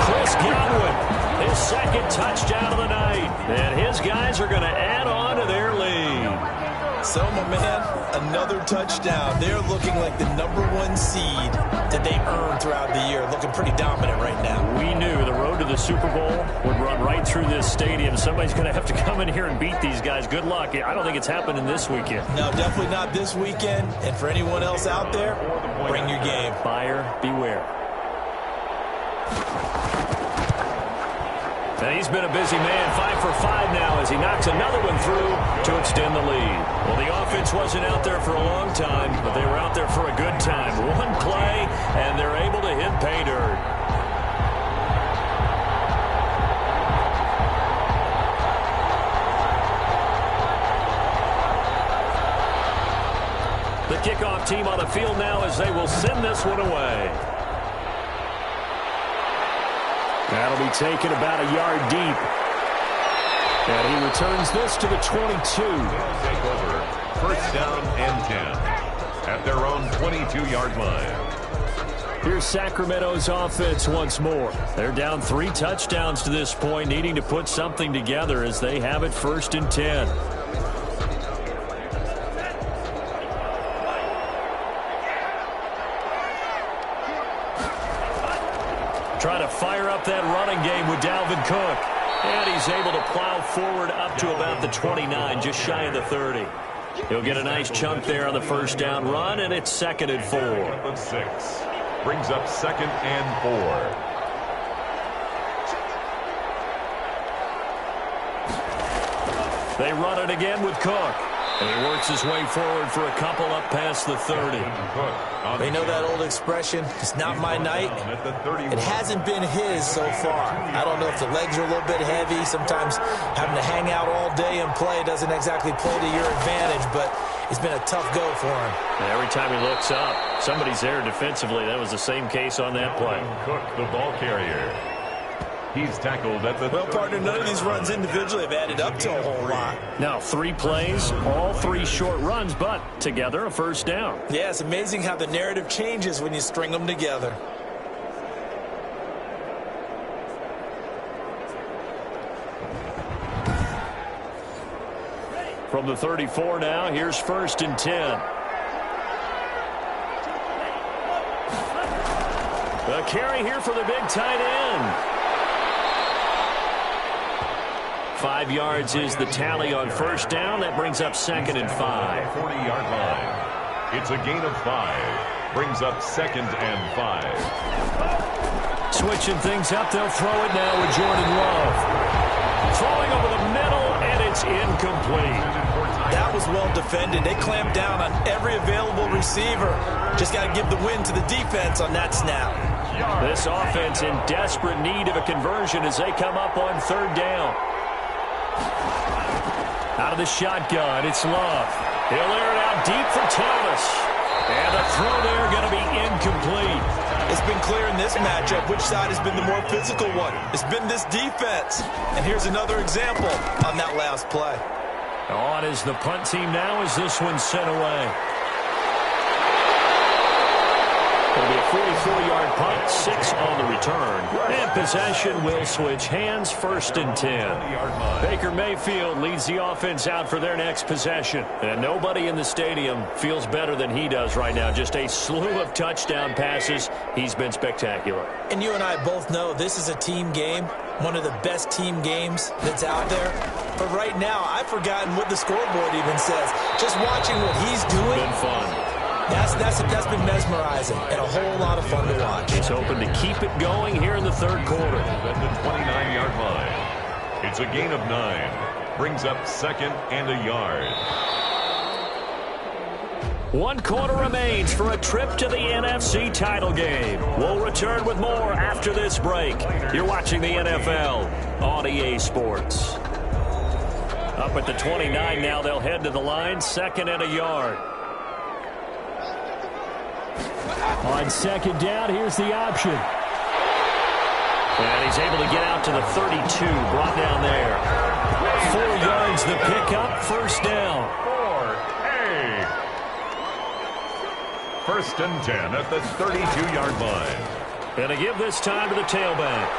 Chris Godwin. His second touchdown of the night. And his guys are going to add on to their lead. So, my man, another touchdown. They're looking like the #1 seed that they earned throughout the year. Looking pretty dominant right now. We knew the road to the Super Bowl would run right through this stadium. Somebody's going to have to come in here and beat these guys. Good luck. I don't think it's happening this weekend. No, definitely not this weekend. And for anyone else out there, bring your game. Buyer beware. And he's been a busy man, 5 for 5 now as he knocks another one through to extend the lead. Well, the offense wasn't out there for a long time, but they were out there for a good time. One play, and they're able to hit pay dirt. The kickoff team on the field now as they will send this one away. That'll be taken about a yard deep. And he returns this to the 22. They'll take over. First down and 10. At their own 22-yard line. Here's Sacramento's offense once more. They're down 3 touchdowns to this point, needing to put something together as they have it first and 10. Trying to fire up that running game with Dalvin Cook. And he's able to plow forward up to about the 29, just shy of the 30. He'll get a nice chunk there on the first down run, and it's 2nd and 4. 6. Brings up 2nd and 4. They run it again with Cook. And he works his way forward for a couple up past the 30. They know that old expression, it's not my night. It hasn't been his so far. I don't know if the legs are a little bit heavy. Sometimes having to hang out all day and play doesn't exactly play to your advantage, but it's been a tough go for him. And every time he looks up, somebody's there defensively. That was the same case on that play. Cook, the ball carrier. He's tackled at the... Well, partner, none of these runs individually have added up to a whole lot. Now, 3 plays, all 3 short runs, but together a first down. Yeah, it's amazing how the narrative changes when you string them together. From the 34 now, here's 1st and 10. The carry here for the big tight end. 5 yards is the tally on first down. That brings up 2nd and 5. 40-yard line. It's a gain of 5. Brings up 2nd and 5. Switching things up, they'll throw it now with Jordan Love. Throwing over the middle, and it's incomplete. That was well defended. They clamped down on every available receiver. Just got to give the win to the defense on that snap. This offense in desperate need of a conversion as they come up on 3rd down. Out of the shotgun, it's Love. He'll air it out deep for Thomas. And the throw there going to be incomplete. It's been clear in this matchup which side has been the more physical one. It's been this defense. And here's another example on that last play. On is the punt team now as this one's sent away. It'll be a 44-yard punt, 6 on the return. And possession will switch hands, 1st and 10. Baker Mayfield leads the offense out for their next possession. And nobody in the stadium feels better than he does right now. Just a slew of touchdown passes. He's been spectacular. And you and I both know this is a team game, one of the best team games that's out there. But right now, I've forgotten what the scoreboard even says. Just watching what he's doing. Been fun. That's been mesmerizing and a whole lot of fun to watch. He's hoping to keep it going here in the 3rd quarter. At the 29-yard line. It's a gain of 9. Brings up 2nd and a yard. 1 quarter remains for a trip to the NFC title game. We'll return with more after this break. You're watching the NFL on EA Sports. Up at the 29 now, they'll head to the line, 2nd and a yard. On 2nd down, here's the option. And he's able to get out to the 32, brought down there. 4 yards the pickup, 1st down. 1st and 10 at the 32-yard line. And to give this time to the tailback.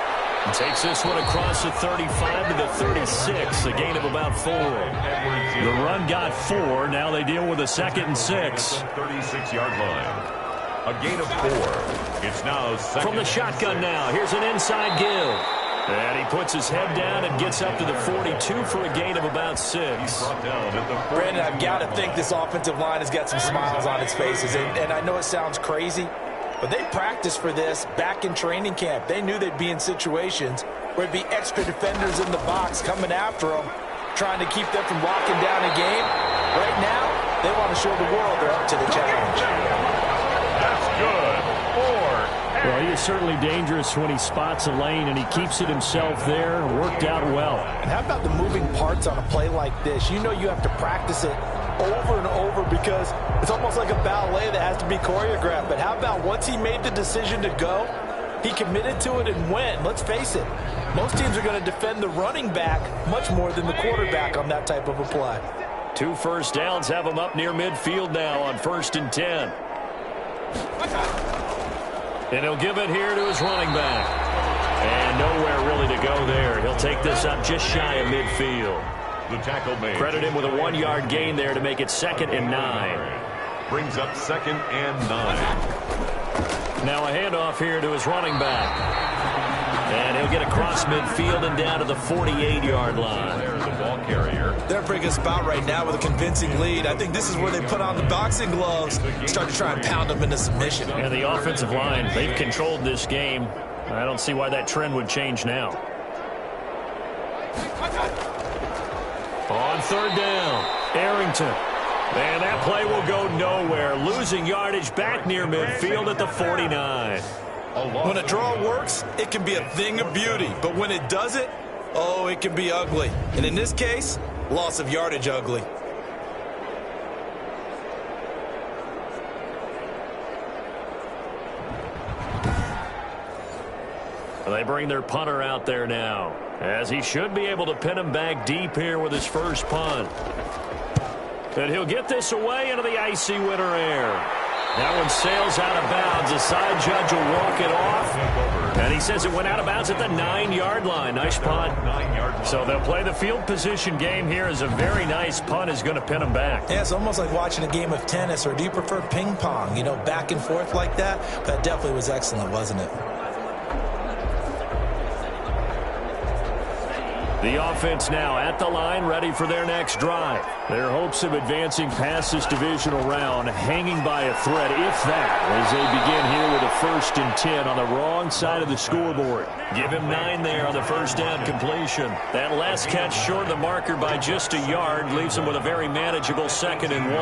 Takes this one across the 35 to the 36, a gain of about 4. The run got 4. Now they deal with a 2nd and 6. 36-yard line. A gain of 4. It's now 2nd. From the shotgun now, here's an inside give. And he puts his head down and gets up to the 42 for a gain of about 6. Brandon, I've got to think this offensive line has got some smiles on its faces. And I know it sounds crazy, but they practiced for this back in training camp. They knew they'd be in situations where it'd be extra defenders in the box coming after them, trying to keep them from locking down a game. Right now, they want to show the world they're up to the challenge. That's good. 4. Well, he is certainly dangerous when he spots a lane, and he keeps it himself there. Worked out well. And how about the moving parts on a play like this? You know you have to practice it over and over because it's almost like a ballet that has to be choreographed. But how about once he made the decision to go, he committed to it and went. Let's face it, most teams are going to defend the running back much more than the quarterback on that type of a play. 2 first downs have him up near midfield now on 1st and 10. And he'll give it here to his running back. And nowhere really to go there. He'll take this up just shy of midfield. The tackle made. Credit him with a 1-yard gain there to make it 2nd and 9. Brings up 2nd and 9. Now a handoff here to his running back. And he'll get across midfield and down to the 48-yard line. The ball carrier. They're in a pretty good spot right now with a convincing lead. I think this is where they put on the boxing gloves, start to try and pound them into submission. And the offensive line, they've controlled this game. I don't see why that trend would change now. On third down, Arrington. And that play will go nowhere. Losing yardage back near midfield at the 49. When a draw works, it can be a thing of beauty. But when it doesn't, oh, it can be ugly. And in this case, loss of yardage ugly. They bring their punter out there now, as he should be able to pin him back deep here with his first punt. And he'll get this away into the icy winter air. That one sails out of bounds. The side judge will walk it off. And he says it went out of bounds at the 9-yard line. Nice punt. So they'll play the field position game here as a very nice punt is going to pin them back. Yeah, it's almost like watching a game of tennis, or do you prefer ping pong? You know, back and forth like that? That definitely was excellent, wasn't it? The offense now at the line, ready for their next drive. Their hopes of advancing past this divisional round hanging by a thread, if that, as they begin here with a 1st and 10 on the wrong side of the scoreboard. Give him 9 there on the first down completion. That last catch short of the marker by just a yard leaves him with a very manageable 2nd and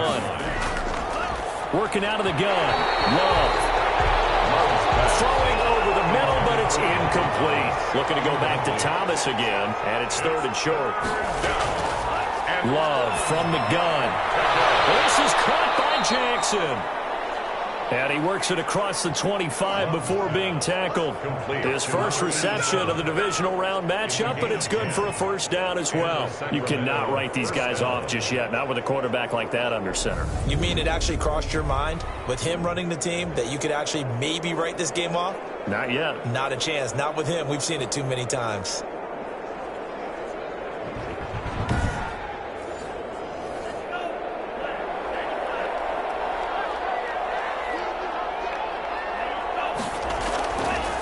1. Working out of the gun. Love. Throwing over the middle, but it's incomplete. Looking to go back to Thomas again, and it's 3rd and short. Love from the gun. This is caught by Jackson. And he works it across the 25 before being tackled. His first reception of the divisional round matchup, but it's good for a first down as well. You cannot write these guys off just yet, not with a quarterback like that under center. You mean it actually crossed your mind with him running the team that you could actually maybe write this game off? Not yet. Not a chance. Not with him. We've seen it too many times.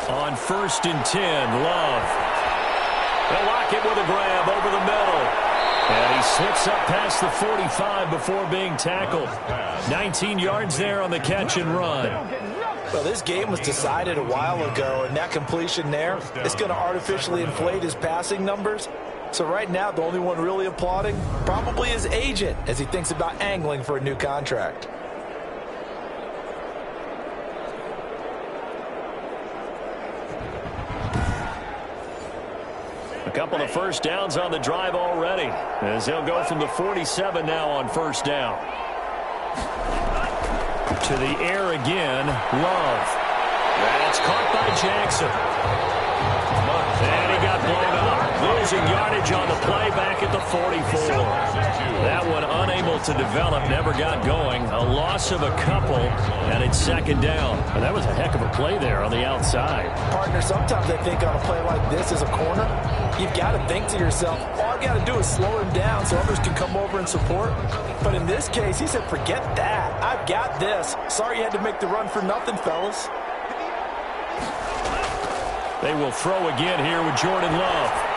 On 1st and 10, Love. They'll lock it with a grab over the middle. And he slips up past the 45 before being tackled. 19 yards there on the catch and run. Well, this game was decided a while ago, and that completion there is going to artificially inflate his passing numbers. So right now, the only one really applauding probably his agent as he thinks about angling for a new contract. A couple of first downs on the drive already, as they'll go from the 47 now on first down. To the air again, Love. That's caught by Jackson. And he got blown up. Losing yardage on the play back at the 44. That one unable to develop, never got going. A loss of a couple, and it's 2nd down. And that was a heck of a play there on the outside. Partner, sometimes I think on a play like this as a corner, you've got to think to yourself, all I got to do is slow him down so others can come over and support. But in this case, he said, forget that. I've got this. Sorry you had to make the run for nothing, fellas. They will throw again here with Jordan Love.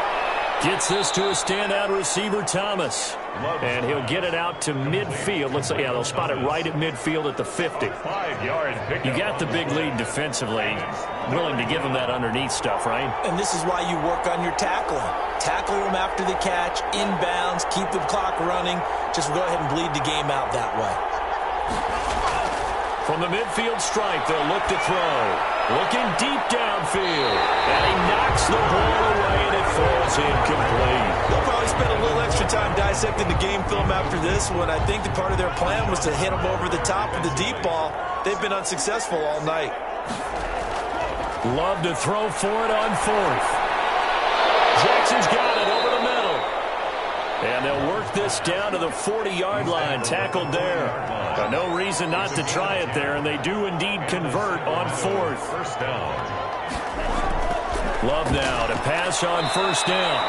Gets this to a standout receiver, Thomas. And he'll get it out to midfield. Looks like, yeah, they'll spot it right at midfield at the 50. 5-yard pickup. You got the big lead defensively. Willing to give him that underneath stuff, right? And this is why you work on your tackling. Tackle them after the catch, inbounds, keep the clock running. Just go ahead and bleed the game out that way. From the midfield stripe, they'll look to throw. Looking deep downfield. And he knocks the ball away, and it falls incomplete. They'll probably spend a little extra time dissecting the game film after this one. I think the part of their plan was to hit him over the top of the deep ball. They've been unsuccessful all night. Love to throw for it on 4th. Jackson's got it over the middle. And they'll work this down to the 40-yard line, tackled there. But no reason not to try it there, and they do indeed convert on 4th. First down. Love now to pass on 1st down.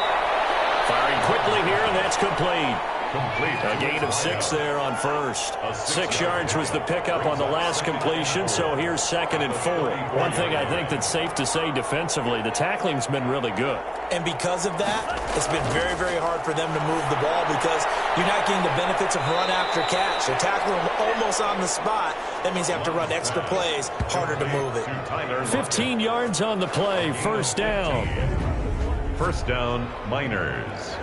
Firing quickly here, and that's complete. Complete. A gain of 6 there on first. 6 yards was the pickup on the last completion, so here's 2nd and 4. One thing I think that's safe to say defensively, the tackling's been really good. And because of that, it's been very, very hard for them to move the ball because you're not getting the benefits of run after catch. They're tackling them almost on the spot. That means you have to run extra plays, harder to move it. 15 yards on the play, first down. First down, Miners.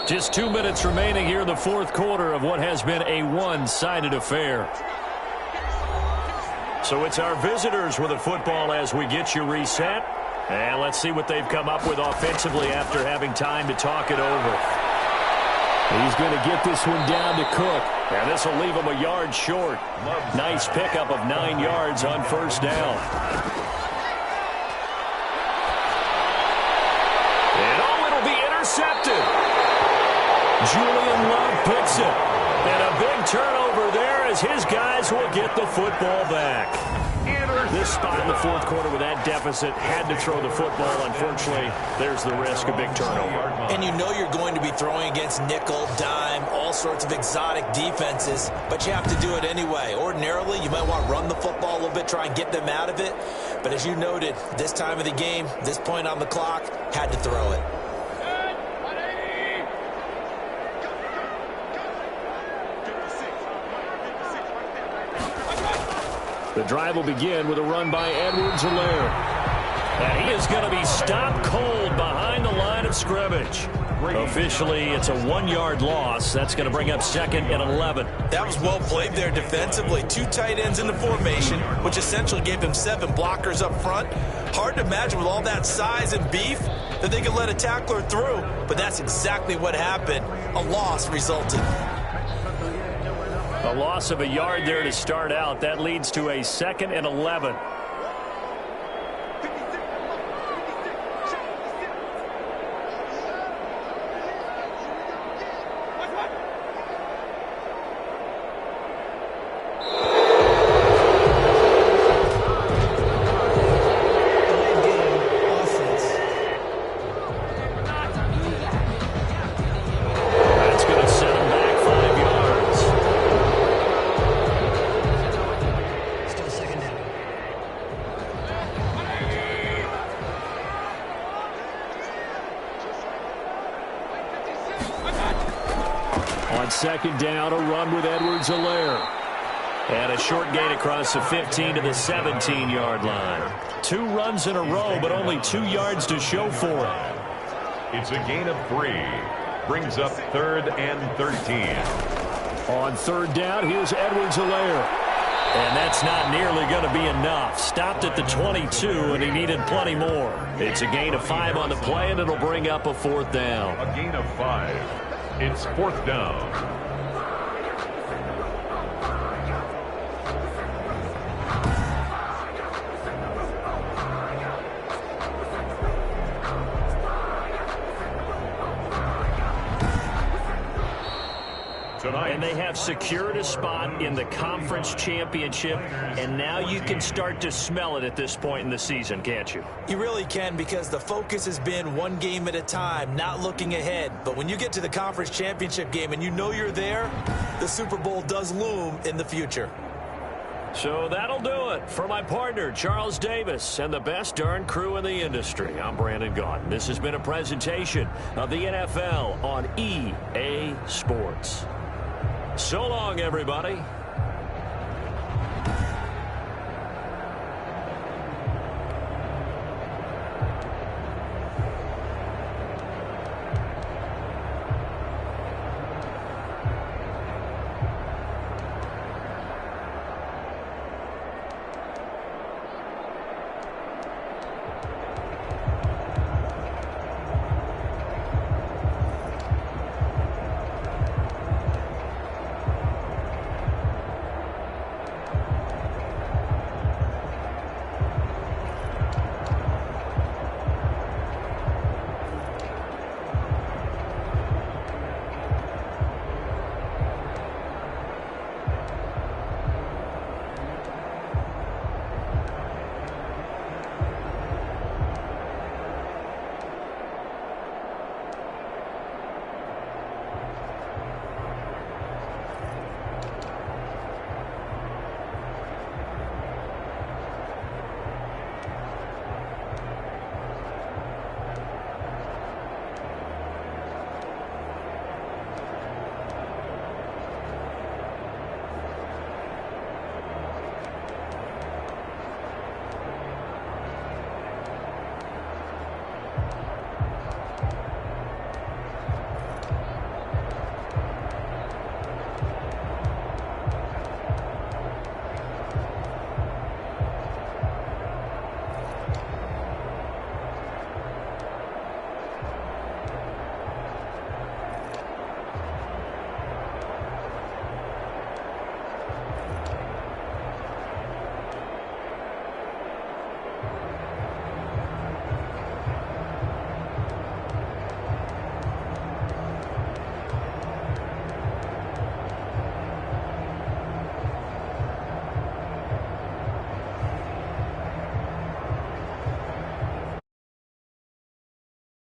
Just 2 minutes remaining here in the fourth quarter of what has been a one-sided affair. So it's our visitors with the football as we get you reset. And let's see what they've come up with offensively after having time to talk it over. He's going to get this one down to Cook. And this will leave him a yard short. Nice pickup of 9 yards on first down. And oh, it'll be intercepted. Julian Love picks it. And a big turnover there as his guys will get the football back. This spot in the fourth quarter with that deficit had to throw the football. Unfortunately, there's the risk of big turnover. And you know you're going to be throwing against nickel, dime, all sorts of exotic defenses, but you have to do it anyway. Ordinarily, you might want to run the football a little bit, try and get them out of it. But as you noted, this time of the game, this point on the clock, had to throw it. The drive will begin with a run by Edwards-Helaire. And he is going to be stopped cold behind the line of scrimmage. Officially, it's a 1-yard loss. That's going to bring up 2nd and 11. That was well played there defensively. 2 tight ends in the formation, which essentially gave him 7 blockers up front. Hard to imagine with all that size and beef that they could let a tackler through, but that's exactly what happened. A loss resulted. A loss of a yard there to start out. That leads to a 2nd and 11. On 2nd down, a run with Edwards-Helaire. And a short gain across the 15 to the 17-yard line. 2 runs in a row, but only 2 yards to show for it. It's a gain of 3. Brings up 3rd and 13. On 3rd down, here's Edwards-Helaire. And that's not nearly going to be enough. Stopped at the 22, and he needed plenty more. It's a gain of 5 on the play, and it'll bring up a 4th down. A gain of 5. It's 4th down. And they have secured a spot in the conference championship, and now you can start to smell it at this point in the season, can't you? You really can, because the focus has been one game at a time, not looking ahead. But when you get to the conference championship game and you know you're there, the Super Bowl does loom in the future. So that'll do it for my partner, Charles Davis, and the best darn crew in the industry. I'm Brandon Gaudin. This has been a presentation of the NFL on EA Sports. So long, everybody.